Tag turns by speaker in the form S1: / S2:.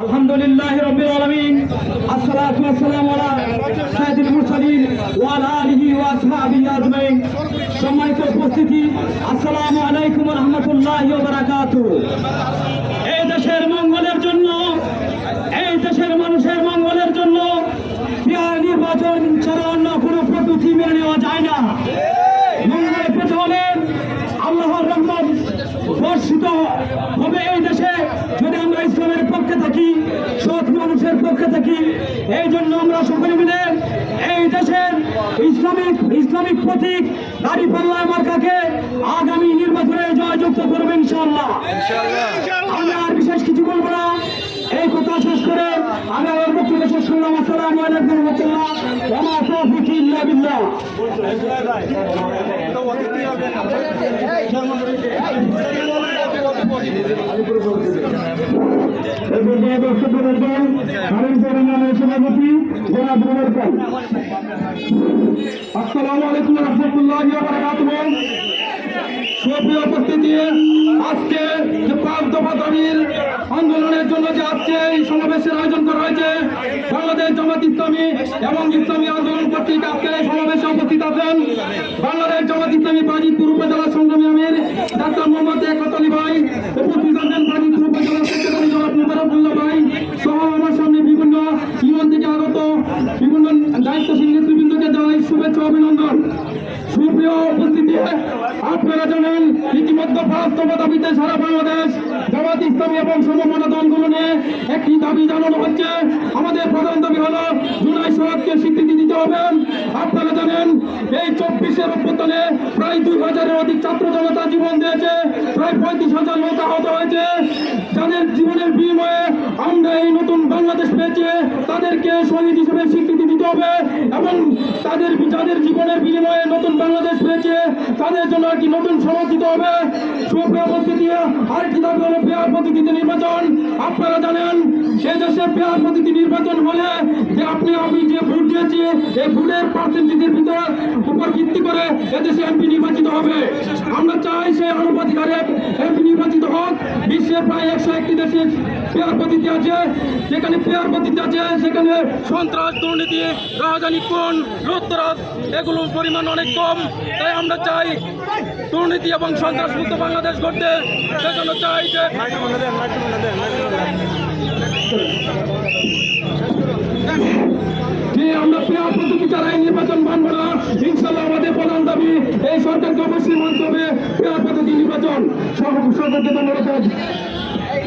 S1: আলহামদুলিল্লাহি রাব্বিল আলামিন আসসালাতু ওয়াসসালামু আলা সাইয়্যিদিল মুরসালিন ওয়া আলা আলিহি ওয়া আসহাবিহি আজমাইন। সম্মানিত উপস্থিতি, আসসালামু আলাইকুম ওয়া রাহমাতুল্লাহি ওয়া বারাকাতুহু। এই দেশের মঙ্গলের জন্য, এই দেশের মানুষের মঙ্গলের জন্য নির্বাচন ছাড়া অন্য কোনো পদ্ধতি মেনে নেওয়া যায় না। মঙ্গল পেতে হলে আল্লাহর রহমত বর্ষিত হবে এই দেশে যদি আমরা ইসলামের পক্ষে থাকি, সৎ মানুষের পক্ষে থাকি। এই জন্য আমরা সকলে মিলে এই দেশের ইসলামিক প্রতীক দাঁড়িপাল্লা মার্কাকে আগামী নির্বাচনে জয়যুক্ত করবে ইনশাআল্লাহ। আমি আর বিশেষ কিছু বলবো না, এই কথা শেষ করে আমি আমার বক্তব্য শেষ করলাম। আসসালামু আলাইকুম ওয়া রাহমাতুল্লাহ ওয়া মা তাওফীকি ইল্লা বিল্লাহ। আসসালামু আলাইকুম ওয়া রাহমাতুল্লাহি ওয়া বারাকাতুহু। সুপ্রিয় উপস্থিতি, আজকে যে 5 দফা দাবির আন্দোলনের জন্য যে আজকে এই সমাবেশের আয়োজন করা হয়েছে, বাংলাদেশ জামাত ইসলামী এবং ইসলামী আন্দোলন কর্তৃক আজকের এই সমাবেশে উপস্থিত আছেন বাংলাদেশ জামাত ইসলামী বাজিতপুর উপজেলা সংগ্রামী আমির ডাক্তার মোহাম্মদ একরাত আলী ভাই, উপস্থিত আছেন বাজিতপুর উপজেলা সেক্রেটারি জনাব মুবারকুল্লাহ ভাই সহ আমার সামনে বিভিন্ন ইউনিয়ন থেকে আগত বিভিন্ন দায়িত্বশীল নেতৃবৃন্দকে জানাই শুভেচ্ছা অভিনন্দন। সুপ্রিয় উপস্থিতি, আপনারা জানেন ইতিমধ্যে 5 দফা দাবিতে সারা বাংলাদেশ জামাত ইসলামী এবং সমমনা দলগুলো নিয়ে একটি দাবি জানানো হচ্ছে। আমাদের প্রধান দাবি হলো জুলাই সনদকে স্বীকৃতি দিতে হবে। আপনারা জানেন এই 24-এর অভ্যুত্থানে প্রায় 2000-এর অধিক ছাত্র জনতা জীবন দিয়েছে, প্রায় 35,000 লোক আহত হয়েছে। যাদের জীবনের বিনিময়ে আমরা এই নতুন বাংলাদেশ পেয়েছি, তাদেরকে শহীদ হিসেবে স্বীকৃতি দিতে হবে এবং যাদের জীবনের বিনিময়ে নতুন বাংলাদেশ পেয়েছে তাদের জন্য একটি নতুন সমাজ দিতে হবে। সুপ্রিয় উপস্থিতি, আরেকটি দাবি হলো পেয়ার পদ্ধতিতে নির্বাচন। আপনারা জানেন সেই দেশে পেয়ার পদ্ধতি নির্বাচন হলে যে আমি যে ভোট দিয়েছি এই ভোটের পার্সেন্টেজের উপর ভিত্তি করে এদেশে এমপি নির্বাচিত হবে। আমরা চাই সেই আনুপাতিক হারে এমপি নির্বাচিত হোক। বিশ্বের প্রায় 101টি দেশে পেয়ার পদ্ধতি আছে, যেখানে পেয়ার পদ্ধতি আছে সেখানে সন্ত্রাস, দুর্নীতি, রাজধানী খুন, লুটতরাজ এগুলোর পরিমাণ অনেক কম। তাই আমরা চাই দুর্নীতি এবং সন্ত্রাস মুক্ত বাংলাদেশ গড়তে। সেজন্য চাই যে আমরা পেয়ার পদ্ধতি ছাড়াই নির্বাচন মানব না। ইনশাল্লাহ আমাদের প্রধান দাবি এই সরকারকে অবশ্যই মানতে হবে পেয়ার পদ্ধতি নির্বাচন। সকলকে ধন্যবাদ।